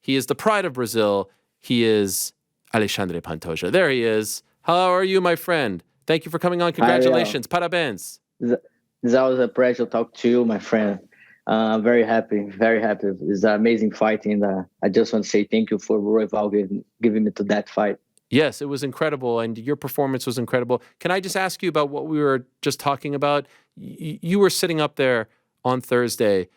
He is the pride of Brazil. He is Alexandre Pantoja. There he is. How are you, my friend? Thank you for coming on. Congratulations. Parabéns. It's always a pleasure to talk to you, my friend. Very happy, very happy. It's an amazing fight, and I just want to say thank you for Royval giving me to that fight. Yes, it was incredible, and your performance was incredible. Can I just ask you about what we were just talking about? You were sitting up there on Thursday.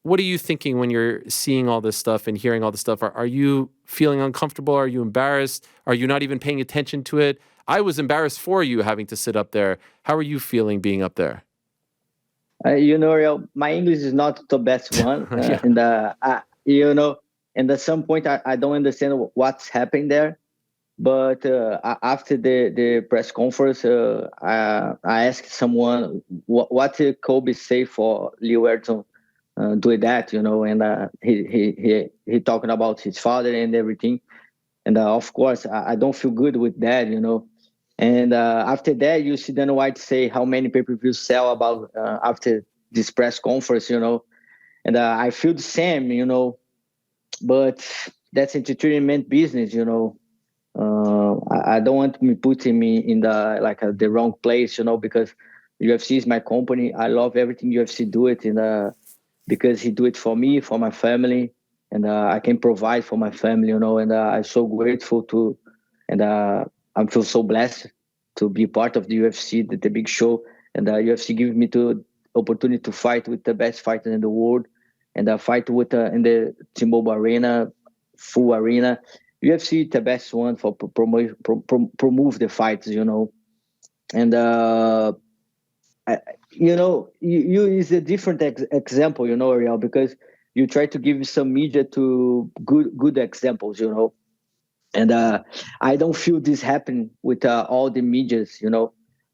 What are you thinking when you're seeing all this stuff and hearing all this stuff? Are you feeling uncomfortable? Are you embarrassed? Are you not even paying attention to it? I was embarrassed for you having to sit up there. How are you feeling being up there? My English is not the best one, Yeah. and at some point I don't understand what's happening there. But after the press conference, I asked someone what did Kobe say for Leo Ayrton doing that, and he talking about his father and everything. And of course, I don't feel good with that, And after that, you see Dana White say how many pay-per-views sell about after this press conference, And I feel the same, But that's entertainment business, I don't want me putting me in the wrong place, because UFC is my company. I love everything UFC do it, and because he do it for me, for my family, and I can provide for my family, And I'm so grateful to, and I feel so blessed to be part of the UFC, the big show, and UFC give me the opportunity to fight with the best fighter in the world, and fight with in the T-Mobile Arena, full arena. UFC is the best one for promote the fights, And you is a different example, Ariel, because you try to give some media to good examples, And I don't feel this happen with all the medias,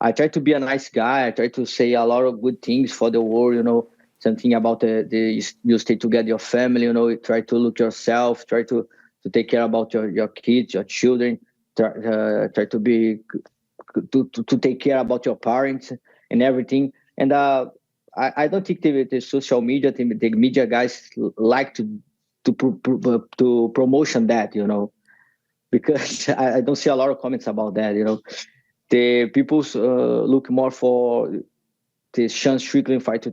I try to be a nice guy. I try to say a lot of good things for the world, something about you stay together, your family, you try to look yourself, try to take care about your kids, your children, try to be to take care about your parents and everything. And I don't think the social media, the media guys like to promotion that, because I don't see a lot of comments about that, The people look more for the Sean Strickland fight to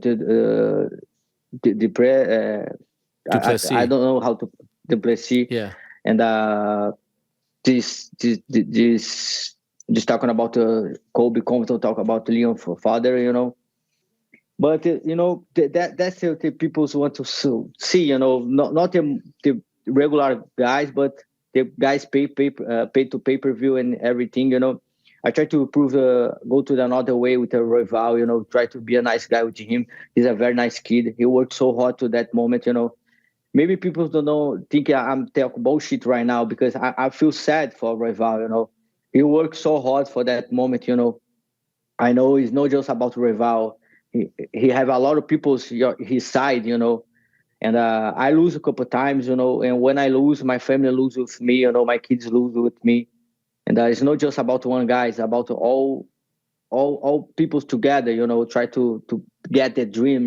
Duplessis. I don't know how to Duplessis. Yeah. And this talking about Kobe Compton, talk about Leon father, But that's the people want to see, not the regular guys, but the guys pay to pay-per-view and everything, I try to prove go to another way with Royval, try to be a nice guy with him. He's a very nice kid. He worked so hard to that moment, Maybe people don't know, think I'm talking bullshit right now, because I feel sad for Royval, He worked so hard for that moment, I know it's not just about Royval. He have a lot of people his side, And I lose a couple of times, And when I lose, my family lose with me, My kids lose with me. And it's not just about one guy. It's about all people together, try to get that dream,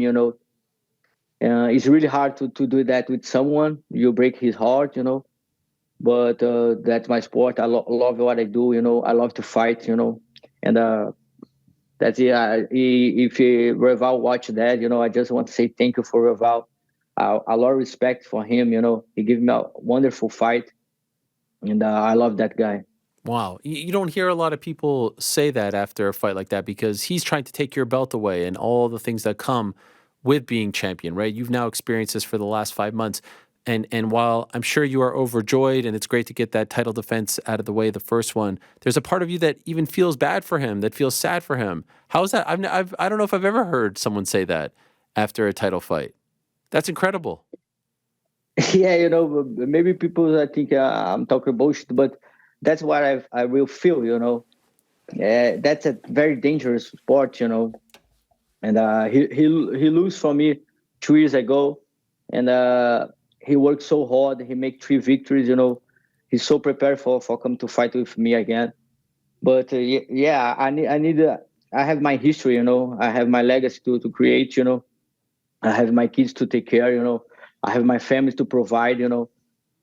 It's really hard to do that with someone. You break his heart, But that's my sport. I love what I do, I love to fight, And that's it. If Royval watch that, I just want to say thank you for Royval. A lot of respect for him, He gave me a wonderful fight. And I love that guy. Wow. You don't hear a lot of people say that after a fight like that, because he's trying to take your belt away and all the things that come with being champion, right? You've now experienced this for the last 5 months. And while I'm sure you are overjoyed and it's great to get that title defense out of the way, the first one, there's a part of you that even feels bad for him, that feels sad for him. How is that? I don't know if I've ever heard someone say that after a title fight. That's incredible. Yeah, maybe people think I'm talking bullshit, but that's what I will feel, That's a very dangerous sport, And he lose from me 2 years ago, and he worked so hard. He make 3 victories, He's so prepared for come to fight with me again. But yeah, I have my history, I have my legacy to create, I have my kids to take care, I have my family to provide,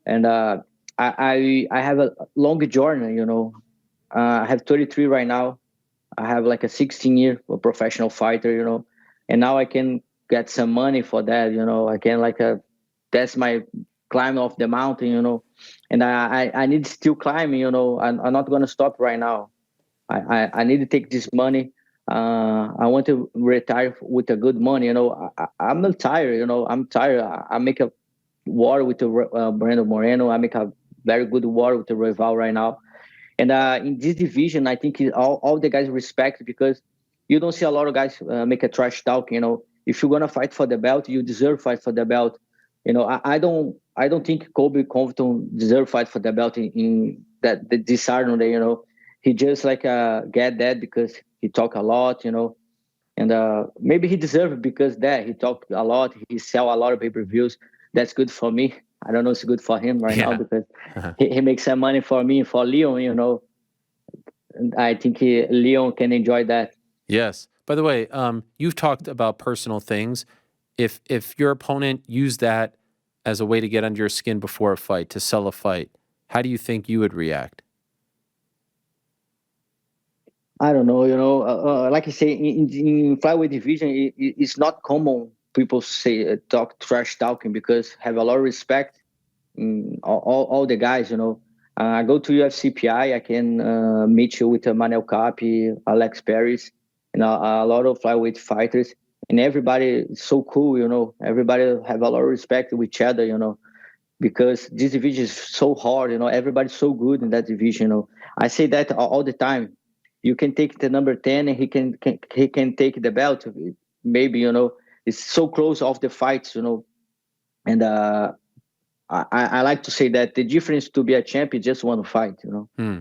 And I have a long journey. I have 33 right now. I have like a 16-year professional fighter. And now I can get some money for that. I can like that's my climb off the mountain. And I need still climbing. I'm not gonna stop right now. I need to take this money. I want to retire with a good money. I'm not tired. I'm tired. I make a war with the Brandon Moreno. I make a very good war with the Royval right now. And in this division, I think all the guys respect, because you don't see a lot of guys make a trash talk. If you're gonna fight for the belt, you deserve fight for the belt. I don't think Colby Covington deserve fight for the belt in that this Saturday. He just like get that because he talk a lot. And maybe he deserve it because that he talk a lot. He sell a lot of pay-per-views. That's good for me. I don't know if it's good for him right now Yeah. because he makes some money for me and for Leon. And I think Leon can enjoy that. Yes. By the way, you've talked about personal things. If your opponent used that as a way to get under your skin before a fight, to sell a fight, how do you think you would react? I don't know. Like I say, in flyweight division, it's not common people say talk trash talking, because have a lot of respect in all the guys. I go to UFCPI, I can meet you with Manel Capi, Alex Paris, and a lot of flyweight fighters, and everybody is so cool. Everybody have a lot of respect with each other. Because this division is so hard. Everybody's so good in that division. I say that all the time. You can take the number 10, and he can take the belt. Maybe it's so close off the fights. And I like to say that the difference to be a champ is just one fight. Hmm.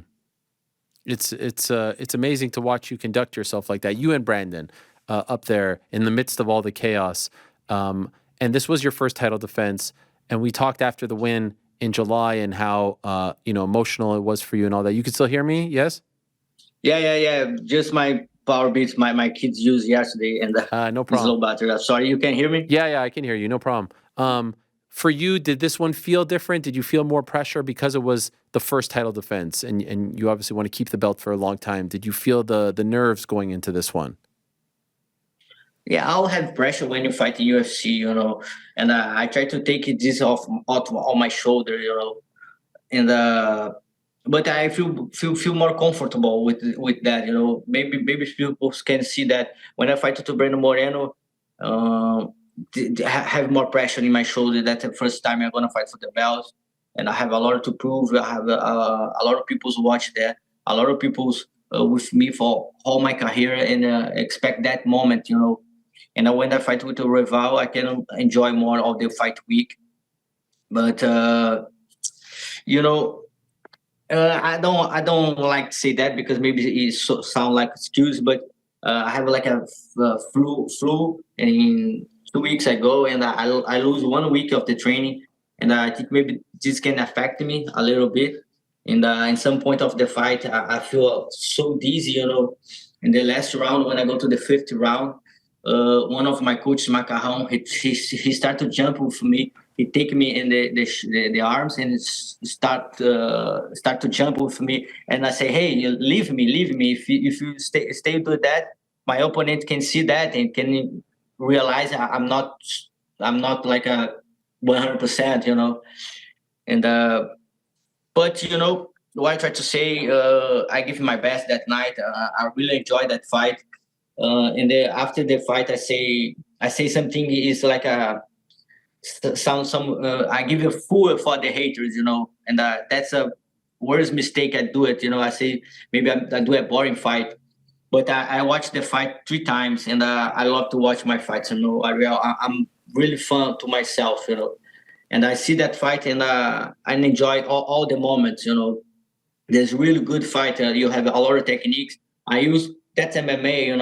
It's amazing to watch you conduct yourself like that. You and Brandon up there in the midst of all the chaos. And this was your first title defense. And we talked after the win in July and how emotional it was for you and all that. You can still hear me? Yes. Yeah. Just my power beats my kids used yesterday, and No it's problem. low battery. Sorry, you can hear me? Yeah, I can hear you. No problem. For you, did this one feel different? Did you feel more pressure because it was the first title defense, and you obviously want to keep the belt for a long time? Did you feel the nerves going into this one? Yeah, I'll have pressure when you fight in UFC, and I try to take this off on my shoulder, and but I feel more comfortable with that, Maybe people can see that when I fight to Brandon Moreno, have more pressure in my shoulder. That's the first time I'm gonna fight for the belt, and I have a lot to prove. I have a lot of people's watch there, a lot of people's with me for all my career, and expect that moment, And when I fight with the rival, I can enjoy more of the fight week. But you know, I don't like to say that because maybe sound like excuse, but I have like a flu in 2 weeks ago, and I lose 1 week of the training, and I think maybe this can affect me a little bit. And in some point of the fight, I feel so dizzy, In the last round, when I go to the fifth round, one of my coaches, Macarrão, he started to jump with me. He take me in the arms and start to jump with me. And I say, hey, you leave me. If you stay do that, my opponent can see that and can realize I'm not like a 100%, And but what I try to say, I give my best that night. I really enjoyed that fight. And then after the fight, I say something is like a sound some. I give a fool for the haters, and that's a worst mistake I do it. I say maybe I do a boring fight, but I watch the fight 3 times, and I love to watch my fights. I'm really fun to myself, and I see that fight, and I enjoy all the moments. There's really good fight. You have a lot of techniques. I use that's MMA.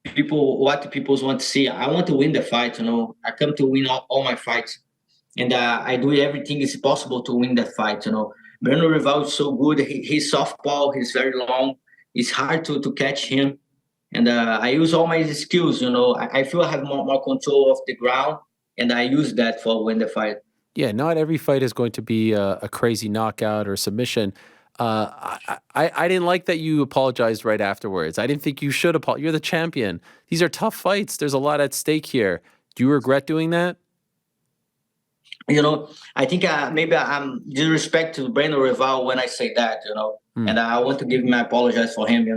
What people want to see. I want to win the fight. I come to win all my fights, and I do everything is possible to win that fight. Brandon Royval is so good. He's softball. He's very long. It's hard to catch him, and I use all my skills. I feel I have more control of the ground, and I use that for win the fight. Yeah, not every fight is going to be a crazy knockout or submission. I didn't like that you apologized right afterwards. I didn't think you should apologize. You're the champion. These are tough fights. There's a lot at stake here. Do you regret doing that? I think maybe I'm disrespect to Brandon Royval when I say that. Hmm. And I want to give him my apologize for him.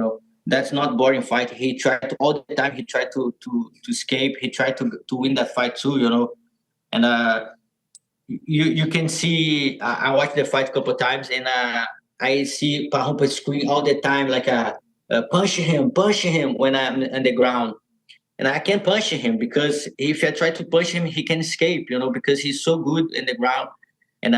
That's not boring fight. He tried to, all the time. He tried to escape. He tried to win that fight too. And you can see. I watched the fight a couple of times, and I see Parrupa scream all the time like punch him when I'm on the ground. And I can't punch him because if I try to punch him, he can escape, because he's so good in the ground. And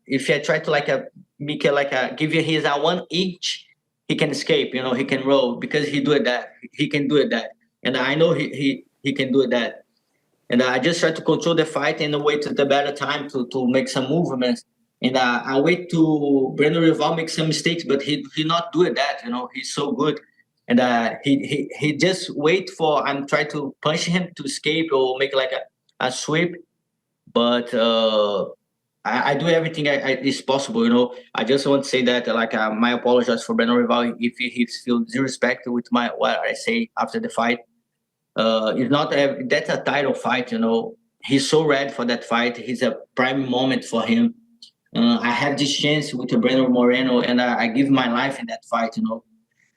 if I try to make it give you his 1 inch, he can escape, he can roll because he do it that. He can do it that. And I know he can do it that. And I just try to control the fight and wait to the better time to make some movements. And I wait to Brandon Rival make some mistakes, but he not do it that. He's so good. And he just wait for I'm trying to punch him to escape or make a sweep. But I do everything is possible. I just want to say that my apologies for Brandon Rival if he feels disrespect with my what I say after the fight. It's not that's a title fight. He's so ready for that fight. He's a prime moment for him. I have this chance with Brandon Moreno, and I give my life in that fight.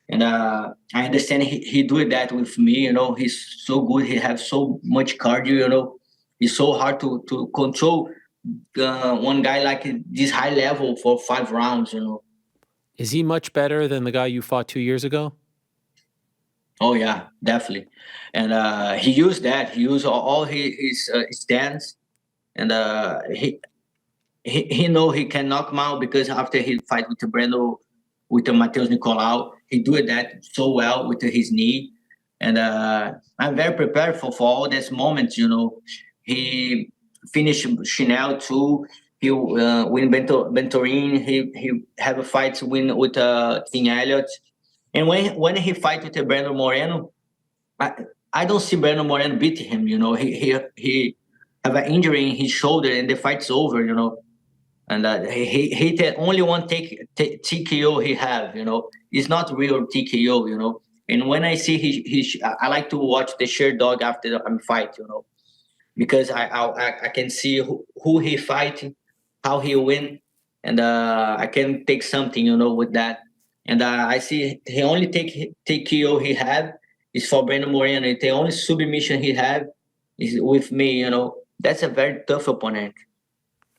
And I understand he do that with me. He's so good. He have so much cardio. It's so hard to control one guy like this high level for 5 rounds. Is he much better than the guy you fought 2 years ago? Oh yeah, definitely. And he used that. He used all his stance, and he know he can knock him out because after he fight with the Brando, with the Mateus Nicolau, he do that so well with his knee, and I'm very prepared for all these moments. He finished Chanel too. He win Bentorin. He have a fight to win with King Elliott. And when he fight with Brandon Moreno, I, I don't see Brandon Moreno beat him. He have an injury in his shoulder, and the fight's over. And he the only one TKO he have. It's not real TKO. And when I see I like to watch the share dog after the fight. Because I can see who he fighting, how he win, and I can take something, with that. And I see he only take KO he have is for Brandon Moreno. The only submission he have is with me. That's a very tough opponent.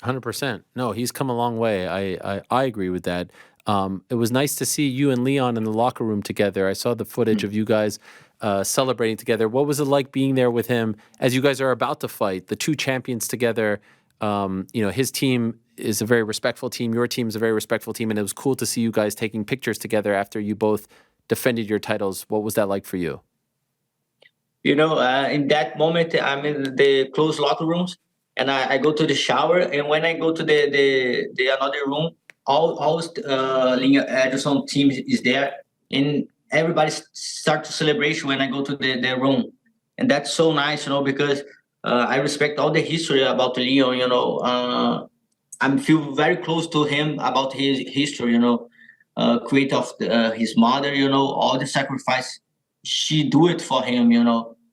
100%. No, he's come a long way. I agree with that. It was nice to see you and Leon in the locker room together. I saw the footage of you guys celebrating together. What was it like being there with him as you guys are about to fight, the two champions together? His team is a very respectful team. Your team is a very respectful team. And it was cool to see you guys taking pictures together after you both defended your titles. What was that like for you? In that moment, I'm in the closed locker rooms, and I go to the shower. And when I go to the another room, all Linha Ederson team is there, and everybody start to celebration when I go to the room, and that's so nice, because I respect all the history about Leon. I feel very close to him about his history. Create of his mother. All the sacrifice she do it for him.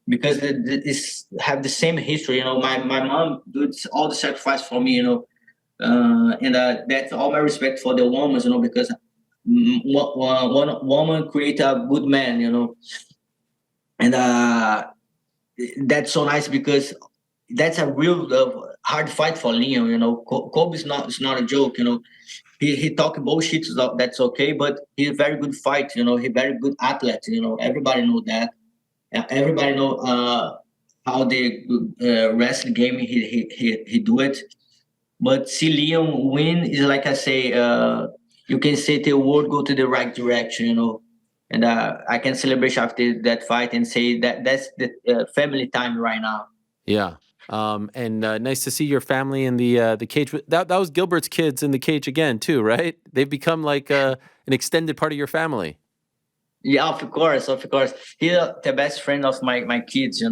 Because it's have the same history. My mom did all the sacrifice for me. And that's all my respect for the woman. Because one woman create a good man. And that's so nice because that's a real hard fight for Leon. Kobe is not a joke. He talk bullshit, so that's okay, but he's a very good fight. He very good athlete. Everybody know that. Everybody know how the wrestling game he do it. But see Leon win is like I say, you can say the world go to the right direction. And I can celebrate after that fight and say that's the family time right now. Yeah. And nice to see your family in the cage. That was Gilbert's kids in the cage again too, right? They've become like an extended part of your family. Yeah, of course, of course. He's the best friend of my kids.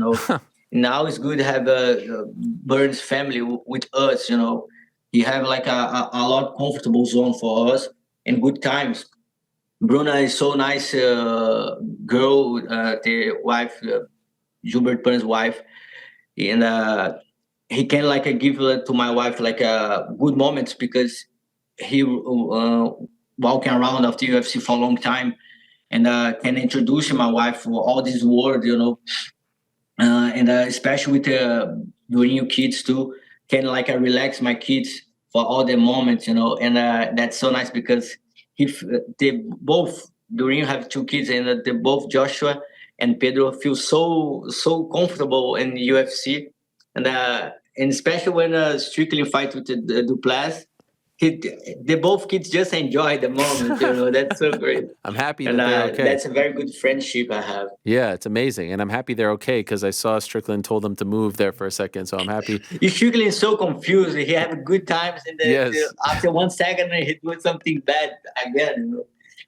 Now it's good to have Burns family with us. He have like a lot comfortable zone for us and good times. Bruna is so nice, girl, the wife, Gilbert Burns' wife, and he can like give to my wife like good moments because he walking around of the UFC for a long time and can introduce my wife for all this world, and especially with doing new kids too, can like relax my kids for all the moments, and that's so nice because if they both Doreen have two kids and they both Joshua and Pedro feel so comfortable in UFC, and especially when Strickland fight with the Duplass, he, they both kids just enjoy the moment, that's so great, I'm happy and that they're okay. that's a very good friendship I have. Yeah, it's amazing, and I'm happy they're okay because I saw Strickland told them to move there for a second, so I'm happy. Strickland is so confused. He have good times, and Yes. after 1 second, he do something bad again.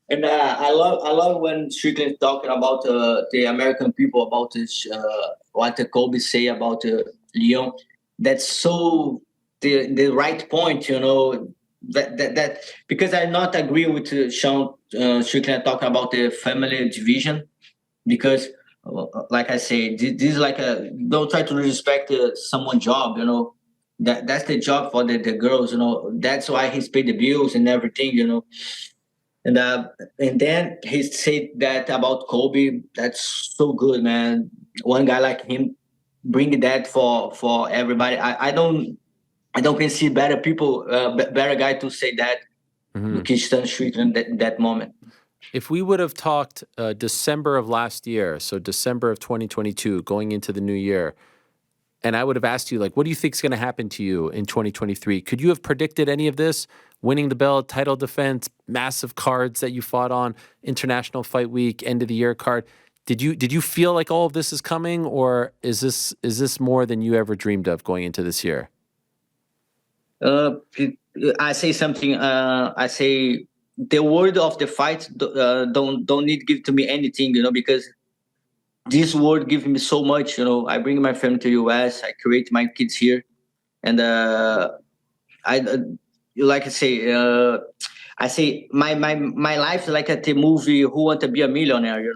And I love when Strickland talking about the American people about this, what the Kobe say about Leon. That's so the right point, that because I not agree with Sean Strickland talking about the family division because like I say, this is like a don't try to respect someone's job. That's the job for the girls. That's why he's paid the bills and everything. And then he said that about Kobe. That's so good, man. One guy like him bring that for everybody. I don't can see better people, better guy to say that. Mhm. Kirsten Street in that moment. If we would have talked December of last year, so December of 2022, going into the new year, and I would have asked you, like, what do you think is going to happen to you in 2023? Could you have predicted any of this? Winning the belt, title defense, massive cards that you fought on, International Fight Week, end of the year card. Did you feel like all of this is coming, or is this more than you ever dreamed of going into this year? Uh, I say something. I say the word of the fight don't need give to me anything, because this word gives me so much. I bring my family to US. I create my kids here, and I like I say my life is like the movie Who Want to Be a Millionaire.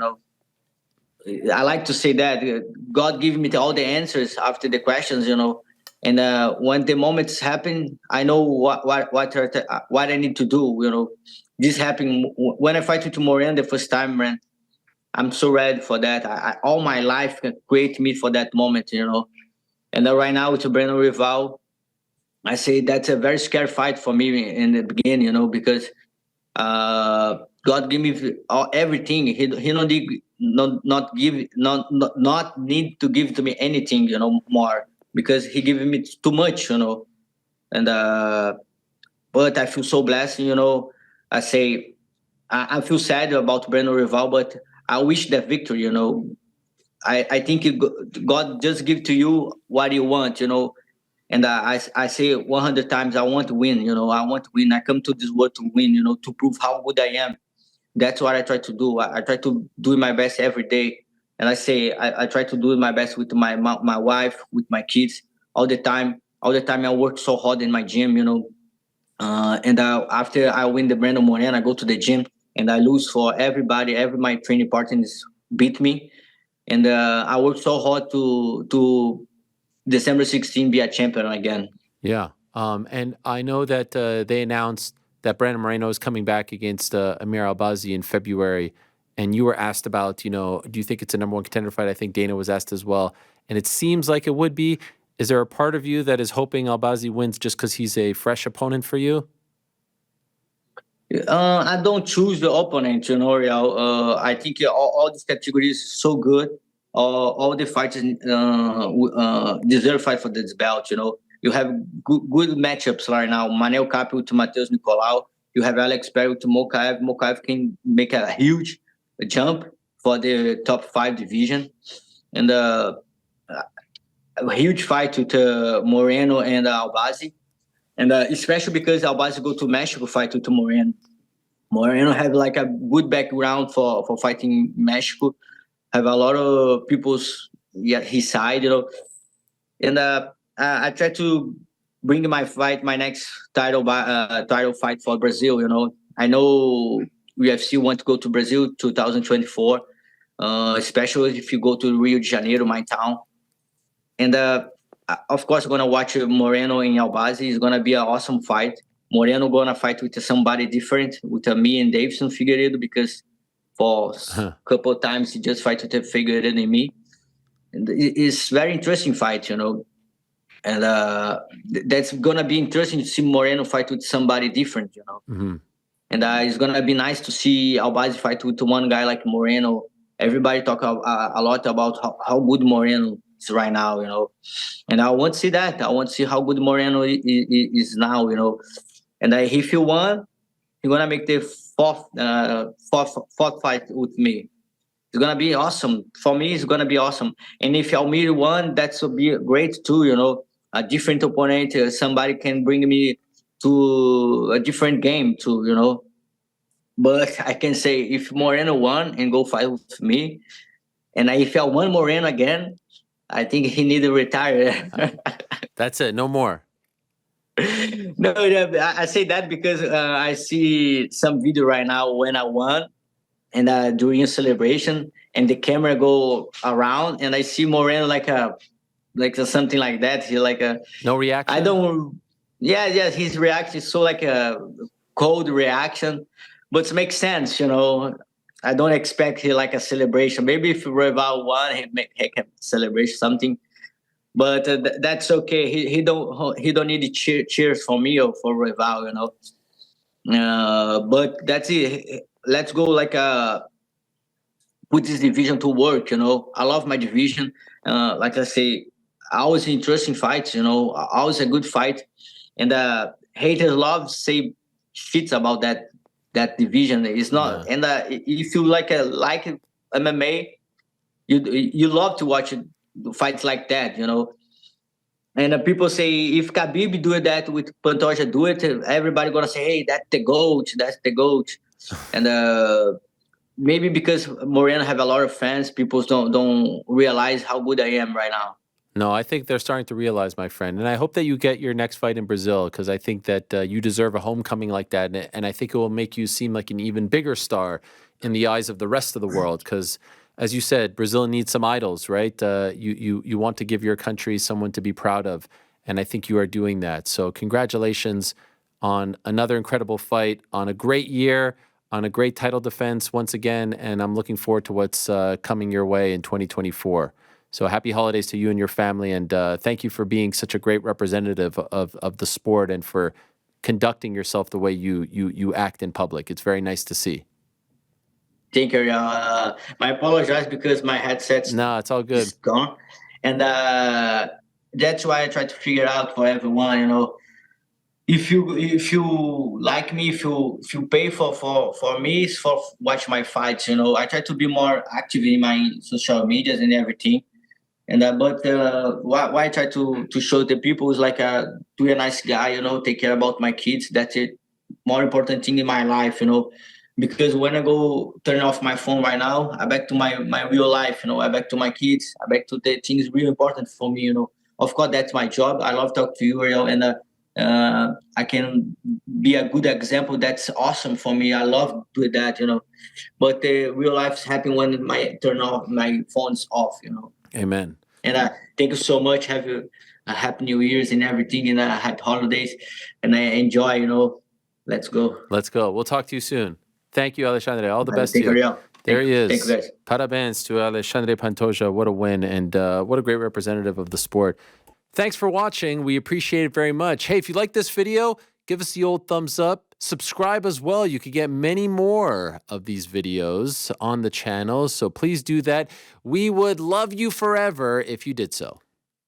I like to say that God give me all the answers after the questions, and when the moments happen, I know what I need to do. This happened when I fight with Moreno the first time, man. I'm so ready for that. All my life can create me for that moment, And right now with Brandon Royval, I say that's a very scary fight for me in the beginning, because God give me everything. He don't need, not give not need to give to me anything, more because He giving me too much, And but I feel so blessed, I say I feel sad about Brandon Rival, but I wish that victory, I think God just give to you what you want, And I say 100 times, I want to win, I want to win. I come to this world to win, to prove how good I am. That's what I try to do. I try to do my best every day. And I say, I try to do my best with my wife, with my kids all the time. All the time I work so hard in my gym, and after I win the Brandon Moreno, I go to the gym and I lose for everybody. Every my training partners beat me. And I work so hard to December 16 be a champion again. Yeah. And I know that they announced that Brandon Moreno is coming back against Amir Albazi in February. And you were asked about, do you think it's a number one contender fight? I think Dana was asked as well. And it seems like it would be. Is there a part of you that is hoping Albazi wins just because he's a fresh opponent for you? I don't choose the opponent, Real. I think all these categories so good. All the fighters deserve fight for this belt. You have good matchups right now. Manel Kape with Matheus Nicolau. You have Alex Perry with Mokaev. Mokaev can make a huge jump for the top 5 division, and a huge fight with Moreno and Albazi, and especially because Albazi go to Mexico fight with Moreno. Moreno have like a good background for fighting Mexico. Have a lot of people's his side, and I try to bring my next title fight for Brazil. You know, I know UFC want to go to Brazil 2024, especially if you go to Rio de Janeiro, my town. And of course, I'm gonna watch Moreno and Albazi. It's gonna be an awesome fight. Moreno gonna fight with somebody different, with me and Davidson Figueiredo, because for a couple of times he just fight with Figueiredo and me. And it's very interesting fight, you know. And that's gonna be interesting to see Moreno fight with somebody different, you know. Mm-hmm. And it's gonna be nice to see Albazi fight with one guy like Moreno. Everybody talk a lot about how good Moreno is right now, you know. And I want to see that. I want to see how good Moreno is now, you know. And if he won, he's gonna make the fourth fight with me. It's gonna be awesome. For me, it's gonna be awesome. And if Almir won, that would be great too, you know. A different opponent, somebody can bring me to a different game too, you know. But I can say if Moreno won and go fight with me, and if I won Moreno again, I think he need to retire. That's it. No more. No, I say that because I see some video right now when I won, and during a celebration, and the camera go around, and I see Moreno like something like that. He like a no reaction. I don't. Yeah. His reaction is so like a cold reaction, but it makes sense, you know. I don't expect he like a celebration. Maybe if Royval won, he can celebrate something, but that's okay. He don't need cheers for me or for Royval, you know. But that's it. Let's go like put this division to work, you know. I love my division. Like I say, always interesting fights, you know. Always a good fight, and haters love say shits about that division. It's not, and if you like MMA, you love to watch fights like that, you know. And people say if Khabib do that with Pantoja do it, everybody gonna say, hey, that's the GOAT, that's the GOAT. And maybe because Moreno have a lot of fans, people don't realize how good I am right now. No, I think they're starting to realize, my friend. And I hope that you get your next fight in Brazil, because I think that you deserve a homecoming like that. And I think it will make you seem like an even bigger star in the eyes of the rest of the world. Because, as you said, Brazil needs some idols, right? You want to give your country someone to be proud of. And I think you are doing that. So congratulations on another incredible fight, on a great year, on a great title defense once again. And I'm looking forward to what's coming your way in 2024. So happy holidays to you and your family, and thank you for being such a great representative of the sport and for conducting yourself the way you act in public. It's very nice to see. Thank you. I apologize because my headset's No, it's all good. Is gone, and that's why I try to figure out for everyone. You know, if you like me, if you pay for me, it's for watch my fights. You know, I try to be more active in my social medias and everything. And but why I try to show the people is like be a nice guy, you know, take care about my kids. That's it. More important thing in my life, you know, because when I go turn off my phone right now, I back to my real life, you know, I back to my kids, I back to the things really important for me, you know. Of course, that's my job. I love talk to you, Ariel, and I can be a good example. That's awesome for me. I love doing that, you know. But the real life's happen when my turn off my phone's off, you know. Amen. And thank you so much. Have a happy New Year's and everything, and happy holidays. And I enjoy, you know. Let's go. Let's go. We'll talk to you soon. Thank you, Alexandre. All the best to Thank you. you. There he is. Thank you, guys. Parabéns to Alexandre Pantoja. What a win, and what a great representative of the sport. Thanks for watching. We appreciate it very much. Hey, if you like this video, give us the old thumbs up. Subscribe as well. You could get many more of these videos on the channel, so please do that. We would love you forever if you did so.